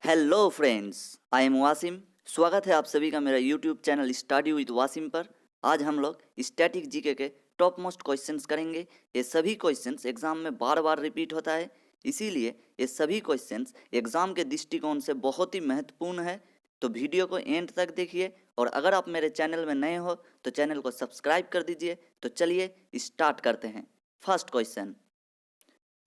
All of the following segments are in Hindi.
Hello friends, I am Wasim. स्वागत है आप सभी का मेरा YouTube channel study with Wasim पर। आज हम लोग स्टैटिक जीके के टॉप मोस्ट क्वेश्चंस करेंगे। ये सभी क्वेश्चंस एग्जाम में बार बार रिपीट होता है, इसीलिए ये सभी क्वेश्चंस एग्जाम के दृष्टिकोण से बहुत ही महत्वपूर्ण है। तो वीडियो को एंड तक देखिए, और अगर आप मेरे चैनल में नए हो तो चैनल को सब्सक्राइब कर दीजिए। तो चलिए स्टार्ट करते हैं। First question,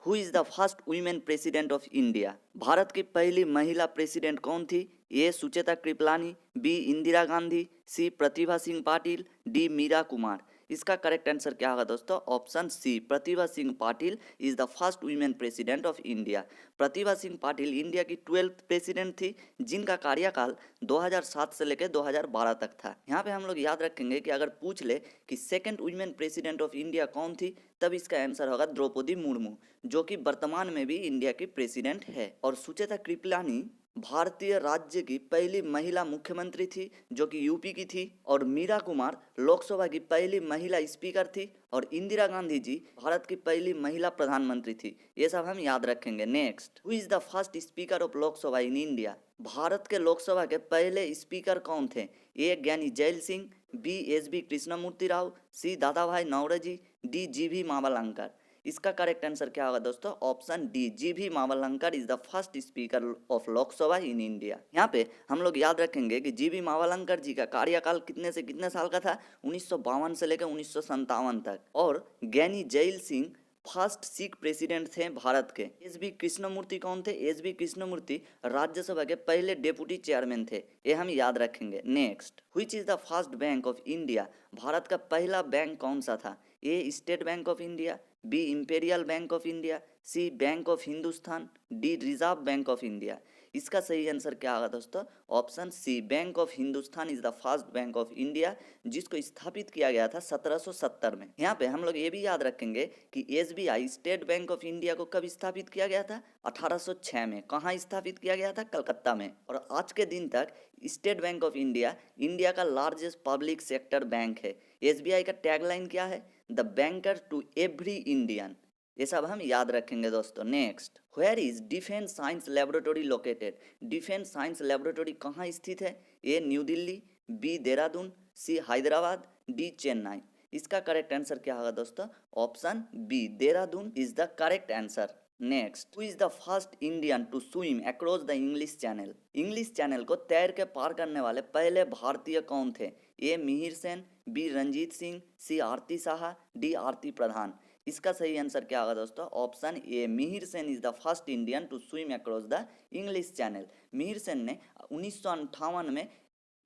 who is the first women president of India? Bharat की पहली महिला प्रेसिडेंट कौन थी? A Sucheta Kripalani, B Indira Gandhi, C Pratibha Singh Patil, D Meera Kumar. इसका करेक्ट आंसर क्या होगा दोस्तों? Option C, Pratibha Singh Patil is the first women president of India. Pratibha Singh Patil India की 12th प्रेसिडेंट थी, जिनका कार्यकाल 2007 से लेकर 2012 तक था। यहाँ पे हम लोग याद रखेंगे कि अगर पूछ ले कि second women president of India कौन थी, तब इसका आंसर होगा द्रौपदी मुर्मू, जो कि वर्तमान में भी इंडिया की प्रेसिडेंट है। और सुचेता कृपलानी भारतीय राज्य की पहली महिला मुख्यमंत्री थी, जो कि यूपी की थी। और मीरा कुमार लोकसभा की पहली महिला स्पीकर थी। और इंदिरा गांधी जी भारत की पहली महिला प्रधानमंत्री थी। ये सब हम याद रखेंगे। Next, who is the first speaker of Lok Sabha in India? Bharat के लोकसभा के पहले स्पीकर कौन थे? A Giani Zail Singh, B S B Krishnamurthy Rao, C Dadabhai Naoroji, D G भी मावलंकर। इसका करेक्ट आंसर क्या होगा दोस्तों? ऑप्शन डी, जी भी Mavalankar is the first speaker of Lok Sabha in India. यहाँ पे हम लोग याद रखेंगे कि जी भी मावलंकर जी का कार्यकाल कितने से कितने साल का था? 1952 से लेकर 1957 तक। और ज्ञानी जैल सिंह फर्स्ट सिख प्रेसिडेंट थे भारत के। एस बी कृष्णमूर्ति कौन थे? एस बी कृष्णमूर्ति राज्यसभा के पहले डेप्यूटी चेयरमैन थे। ये हम याद रखेंगे। Next, which is the first bank of India? Bharat का पहला बैंक कौन सा था? A State Bank of India, B Imperial Bank of India, C Bank of Hindustan, D Reserve Bank of India. इसका सही आंसर क्या होगा दोस्तों? Option C, Bank of Hindustan is the first bank of India, जिसको स्थापित किया गया था 1770 में। यहाँ पे हम लोग ये भी याद रखेंगे कि SBI state Bank of India को कब स्थापित किया गया था? 1806 में। कहाँ स्थापित किया गया था? कलकत्ता में। और आज के दिन तक State Bank of India India का लार्जेस्ट पब्लिक सेक्टर बैंक है। एसबीआई का टैगलाइन क्या है? The banker to every Indian. ये सब हम याद रखेंगे दोस्तों। Next, where is Defence Science Laboratory located? Defence Science Laboratory कहाँ स्थित है? A New Delhi, B Dehradun, C Hyderabad, D Chennai. इसका करेक्ट आंसर क्या होगा दोस्तों? Option B, Dehradun is the correct answer. Next, who is the first Indian to swim across the English Channel? English Channel को तैर के पार करने वाले पहले भारतीय कौन थे? A Mihir Sen, B Ranjit Singh, C Aarti Saha, D Aarti Pradhan. इसका सही आंसर क्या होगा दोस्तों? Option A, Mihir Sen is the first Indian to swim across the English Channel. Mihir Sen ने 1958 में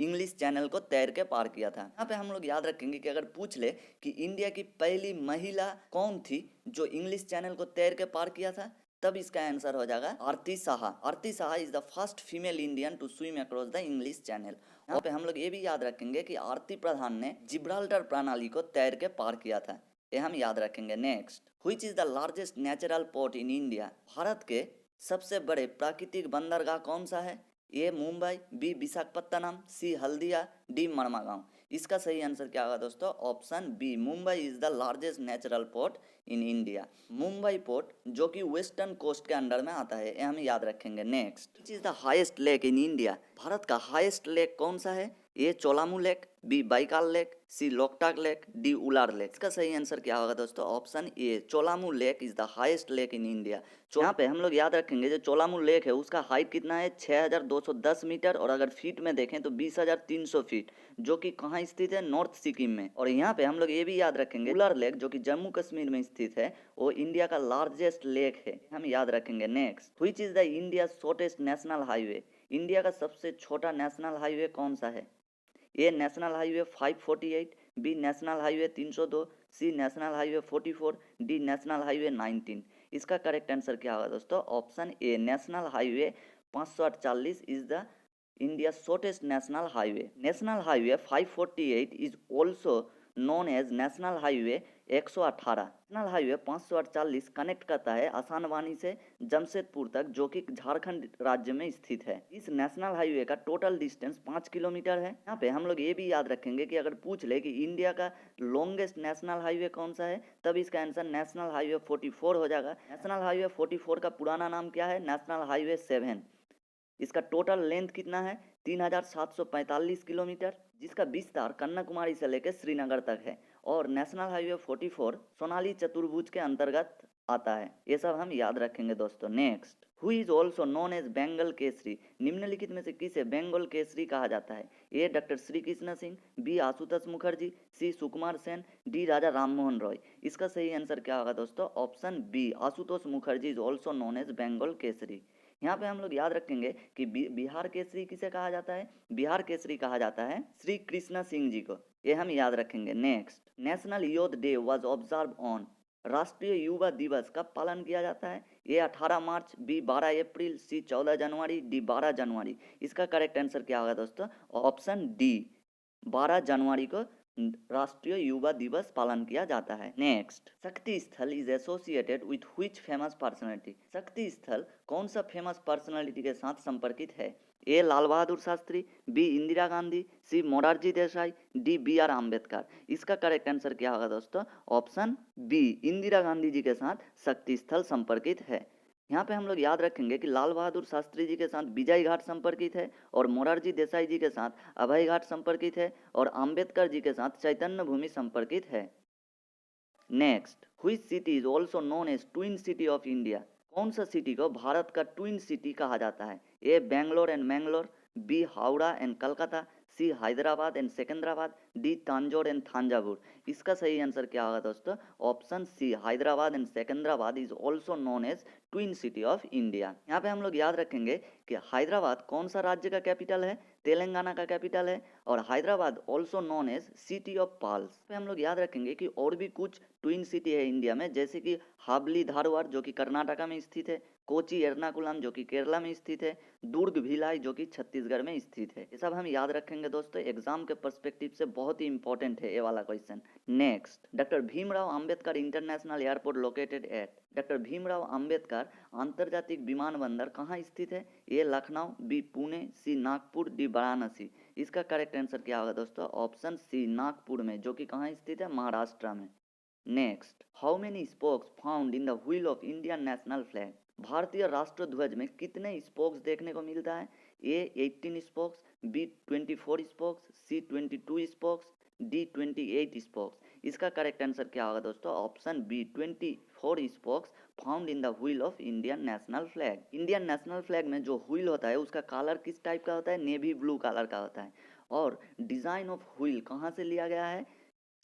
इंग्लिश चैनल को तैर के पार किया था। यहाँ पे हम लोग याद रखेंगे कि अगर पूछ ले कि इंडिया की पहली महिला कौन थी जो इंग्लिश चैनल को तैर के पार किया था, तब इसका आंसर हो जाएगा Aarti Saha. Aarti Saha is the first female Indian to swim across the English Channel. यहाँ पे हम लोग ये भी याद रखेंगे कि आरती प्रधान ने जिब्राल्टर प्रणाली को तैर के पार किया था। ये हम याद रखेंगे। Next, which is the largest natural port in India? Bharat के सबसे बड़े प्राकृतिक बंदरगाह कौन सा है? A Mumbai, B Visakhapatnam, C Haldia, D Marmagao. इसका सही आंसर क्या होगा दोस्तों? Option B, Mumbai is the largest natural port in India. Mumbai port जो कि वेस्टर्न कोस्ट के अंडर में आता है, ये हम याद रखेंगे। Next, which is the highest lake in India? Bharat का हाईएस्ट लेक कौन सा है? A Cholamu lake, B Baikal lake, C Loktak lake, D Wular lake. इसका सही आंसर क्या होगा दोस्तों? Option A, Cholamu lake is the highest lake in India. यहाँ पे हम लोग याद रखेंगे जो चोलामू लेक है उसका हाइट कितना है? 6210 मीटर। और अगर फीट में देखें तो 20,300 फीट, जो कि कहाँ स्थित है? नॉर्थ सिक्किम में। और यहाँ पे हम लोग ये भी याद रखेंगे उलार लेक जो कि जम्मू कश्मीर में स्थित है, वो इंडिया का लार्जेस्ट लेक है, हम याद रखेंगे। Next, which is the India shortest national highway? India का सबसे छोटा नेशनल हाईवे कौन सा है? A national highway 548, B national highway 302, C national highway 44, D national highway 19। इसका करेक्ट आंसर क्या होगा दोस्तों? Option A, national highway 548 is the India shortest national highway. National highway 548 is also known as national highway 118। National highway 548 connect करता है आसानवानी से जमशेदपुर तक, जो कि झारखंड राज्य में स्थित है। इस नेशनल हाईवे का टोटल डिस्टेंस 5 किलोमीटर है। यहाँ पे हम लोग ये भी याद रखेंगे कि अगर पूछ ले कि इंडिया का लॉन्गेस्ट नेशनल हाईवे कौन सा है, तब इसका आंसर नेशनल हाईवे 44 हो जाएगा। नेशनल हाईवे 44 का पुराना नाम क्या है? National highway 7। इसका टोटल लेंथ कितना है 3745 किलोमीटर, जिसका विस्तार कन्याकुमारी से लेकर श्रीनगर तक है और नेशनल हाईवे 44 सोनाली चतुर्भुज के अंतर्गत आता है। ये सब हम याद रखेंगे दोस्तों। Next, who is also known as Bengal Kesari, निम्नलिखित में से किसे बंगाल केसरी कहा जाता है? A doctor Shri Krishna Singh, B Ashutosh Mukherjee, C Sukumar Sen, D Raja Rammohan Roy. इसका सही आंसर क्या होगा दोस्तों? Option B, Ashutosh Mukherjee is also known as Bengal Kesari. यहाँ पे हम लोग याद रखेंगे कि बिहार केसरी किसे कहा जाता है? बिहार केसरी कहा जाता है श्री कृष्ण सिंह जी को, ये हम याद रखेंगे। Next, national youth day was observe on, राष्ट्रीय युवा दिवस कब पालन किया जाता है? A 18 March, B 12 April, C 14 January, D 12 जनवरी। इसका करेक्ट आंसर क्या होगा दोस्तों? ऑप्शन डी, 12 जनवरी को राष्ट्रीय युवा दिवस पालन किया जाता है। नेक्स्ट, शक्ति स्थल is associated with which famous personality, शक्ति स्थल कौन सा फेमस पर्सनालिटी के साथ संपर्कित है? A Lal Bahadur Shastri, B Indira Gandhi, C Morarji Desai, D B R Ambedkar. इसका करेक्ट आंसर क्या होगा दोस्तों? ऑप्शन बी, इंदिरा गांधी जी के साथ शक्ति स्थल संपर्कित है। यहाँ पे हम लोग याद रखेंगे कि लाल बहादुर शास्त्री जी के साथ विजय घाट संपर्कित है और मोरारजी देसाई जी के साथ अभय घाट संपर्कित है और अंबेडकर जी के साथ चैतन्य भूमि संपर्कित है। Next, which city is also known as twin city of India, कौन सा सिटी को भारत का ट्विन सिटी कहा जाता है? A Bangalore and Mangalore, B Howrah and Calcutta, C Hyderabad and Secunderabad, D Tanjore and Thanjavur. इसका सही आंसर क्या होगा दोस्तों? Option C, Hyderabad and Secunderabad is also known as twin city of India. यहाँ पे हम लोग याद रखेंगे कि हैदराबाद कौन सा राज्य का कैपिटल है? तेलंगाना का कैपिटल है और Hyderabad also known as city of pearls. पे हम लोग याद रखेंगे कि और भी कुछ ट्विन सिटी है इंडिया में, जैसे कि हाबली धारवाड़ जो कि कर्नाटका में स्थित है, कोची एर्नाकुलम जो कि केरला में स्थित है, दुर्ग भिलाई जो कि छत्तीसगढ़ में स्थित है। ये सब हम याद रखेंगे दोस्तों, एग्जाम के पर्सपेक्टिव से बहुत ही इंपॉर्टेंट है ये वाला question. Next, doctor Bhimrao Ambedkar international airport located at, doctor Bhimrao Ambedkar अंतर्जातिक विमानबंदर कहाँ स्थित है? A Lucknow, B Pune, C Nagpur, D Varanasi. इसका करेक्ट आंसर क्या होगा दोस्तों? ऑप्शन सी, नागपुर में, जो कि कहाँ स्थित है? महाराष्ट्र में। Next, how many spokes found in the wheel of Indian national flag, भारतीय राष्ट्र ध्वज में कितने स्पोक्स देखने को मिलता है? A 18 spokes, B 24 spokes, C 22 spokes, D 28 spokes. इसका करेक्ट आंसर क्या होगा दोस्तों? Option B, 24 spokes found in the wheel of Indian national flag. Indian national flag में जो व्हील होता है उसका कलर किस टाइप का होता है? नेवी ब्लू कलर का होता है। और डिजाइन ऑफ व्हील कहाँ से लिया गया है?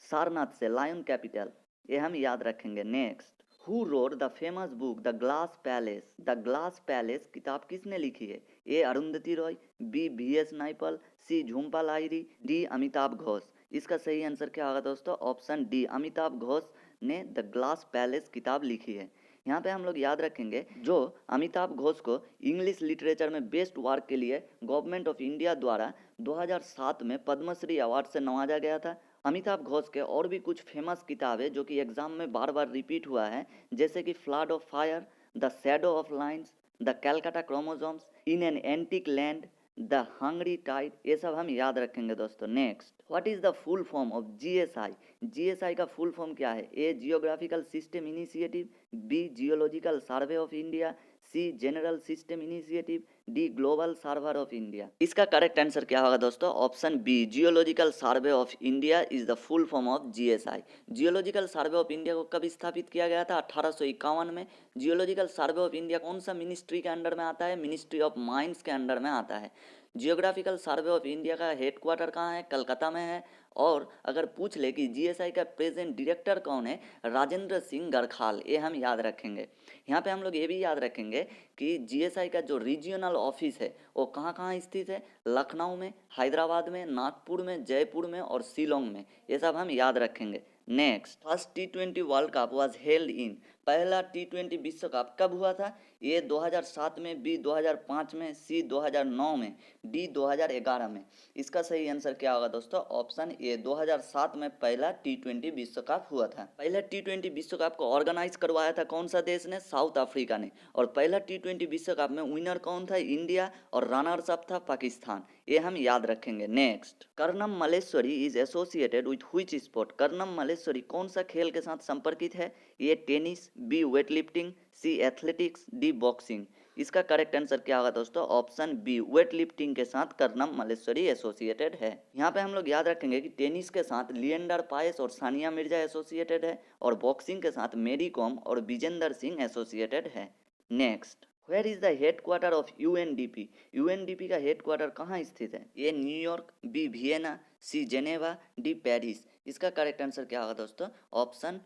सारनाथ से, लायन कैपिटल, ये हम याद रखेंगे। Next, who wrote the famous book the glass palace, the glass palace किताब किसने लिखी है? A Arundhati Roy, B V S Naipaul, C Jhumpa Lahiri, D Amitav Ghosh. इसका सही आंसर क्या होगा दोस्तों? ऑप्शन डी, अमिताभ घोष ने द ग्लास पैलेस किताब लिखी है। यहाँ पे हम लोग याद रखेंगे जो अमिताभ घोष को इंग्लिश लिटरेचर में बेस्ट वर्क के लिए गवर्नमेंट ऑफ इंडिया द्वारा 2007 में पद्मश्री अवार्ड से नवाजा गया था। अमिताभ घोष के और भी कुछ फेमस किताबें जो कि एग्जाम में बार बार रिपीट हुआ है, जैसे कि flood of fire, the shadow of lines, the Calcutta chromosomes, in an antique land, the hungry tide, ये सब हम याद रखेंगे दोस्तों। Next, what is the full form of GSI, GSI का फुल फॉर्म क्या है? A geographical system initiative, B geological survey of India, C general system initiative, D global server of India. इसका करेक्ट आंसर क्या होगा दोस्तों? Option B, geological survey of India is the full form of GSI. Geological survey of India को कब स्थापित किया गया था? 1851 में। जियोलॉजिकल सर्वे ऑफ इंडिया कौन सा मिनिस्ट्री के अंडर में आता है? मिनिस्ट्री ऑफ माइंस के अंडर में आता है। जियोग्राफिकल सर्वे ऑफ इंडिया का हेडक्वार्टर कहाँ है? कलकत्ता में है। और अगर पूछ ले कि जीएसआई का प्रेजेंट डायरेक्टर कौन है? राजेंद्र सिंह गढ़खाल, ये हम याद रखेंगे। यहाँ पे हम लोग ये भी याद रखेंगे कि जीएसआई का जो रीजनल ऑफिस है वो कहाँ कहाँ स्थित है? लखनऊ में, हैदराबाद में, नागपुर में, जयपुर में और शिलोंग में। ये सब हम याद रखेंगे। Next, first T20 world cup was held in, पहला T20 विश्व कप कब हुआ था? ए 2007 में, बी 2005 में, सी 2009 में, डी 2011 में। इसका सही आंसर क्या होगा दोस्तों? ऑप्शन ए, 2007 में पहला T20 विश्व कप हुआ था। पहला T20 विश्व कप को ऑर्गेनाइज करवाया था कौन सा देश ने? साउथ अफ्रीका ने। और पहला T20 विश्व कप में विनर कौन था? इंडिया। और रनर्स अप था पाकिस्तान। ये हम याद रखेंगे। Next, Karnam Malleswari is associated with which sport, Karnam Malleswari कौन सा खेल के साथ संपर्कित है? ये टेनिस, बी वेट लिफ्टिंग, सी एथलेटिक्स, डी बॉक्सिंग। इसका करेक्ट आंसर क्या होगा दोस्तों? ऑप्शन बी, वेट लिफ्टिंग के साथ कर्णम मल्लेश्वरी एसोसिएटेड है। यहाँ पे हम लोग याद रखेंगे कि टेनिस के साथ लिएंडर पायस और सानिया मिर्जा एसोसिएटेड है और बॉक्सिंग के साथ मेरी कॉम और विजेंदर सिंह एसोसिएटेड है। Next, where is the head quarter of UNDP? UNDP का हेड क्वार्टर कहाँ स्थित है? ए न्यूयॉर्क, बी वियना, सी जेनेवा, डी पेरिस। इसका करेक्ट आंसर क्या होगा दोस्तों? Option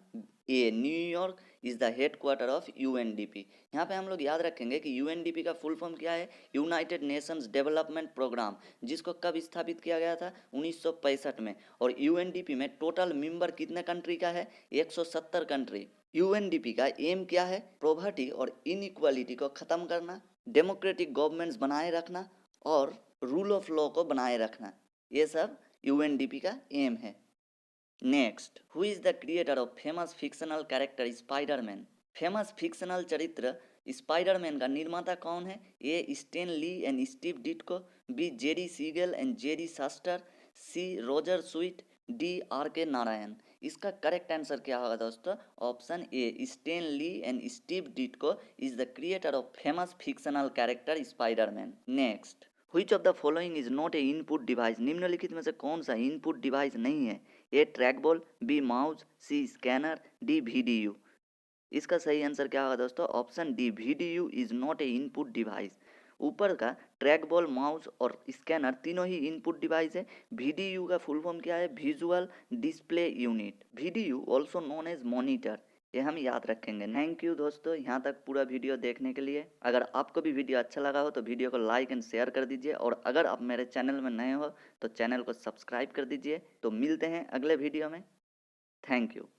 A, New York is the head quarter of UNDP. यहाँ पे हम लोग याद रखेंगे कि यूएनडीपी का फुल फॉर्म क्या है? यूनाइटेड नेशंस डेवलपमेंट प्रोग्राम, जिसको कब स्थापित किया गया था? 1965 में। और यूएनडीपी में टोटल मेंबर कितने कंट्री का है? 170 कंट्री। यूएनडीपी का एम क्या है? पॉवर्टी और इनइक्वालिटी को ख़त्म करना, डेमोक्रेटिक गवर्नमेंट्स बनाए रखना और रूल ऑफ लॉ को बनाए रखना। ये सब यूएनडीपी का एम है। Next, who is the creator of famous fictional character Spiderman? Famous fictional चरित्र स्पाइडरमैन का निर्माता कौन है? A Stan Lee and Steve Ditko, B Jerry Siegel and Jerry Shuster, C Roger Sweet, D R K Narayan. इसका करेक्ट आंसर क्या होगा दोस्तों? Option A, Stan Lee and Steve Ditko is the creator of famous fictional character Spiderman. Next, which of the following is not a input device? निम्नलिखित में से कौन सा इनपुट डिवाइस नहीं है? A track ball, B mouse, C scanner, D VDU. इसका सही आंसर क्या होगा दोस्तों? Option D, VDU is not a input device. ऊपर का ट्रैक बॉल, माउस और स्कैनर तीनों ही इनपुट डिवाइस है। वीडीयू का फुल फॉर्म क्या है? Visual display unit. VDU also known as monitor. ये हम याद रखेंगे। थैंक यू दोस्तों, यहाँ तक पूरा वीडियो देखने के लिए। अगर आपको भी वीडियो अच्छा लगा हो तो वीडियो को लाइक एंड शेयर कर दीजिए और अगर आप मेरे चैनल में नए हो तो चैनल को सब्सक्राइब कर दीजिए। तो मिलते हैं अगले वीडियो में। Thank you.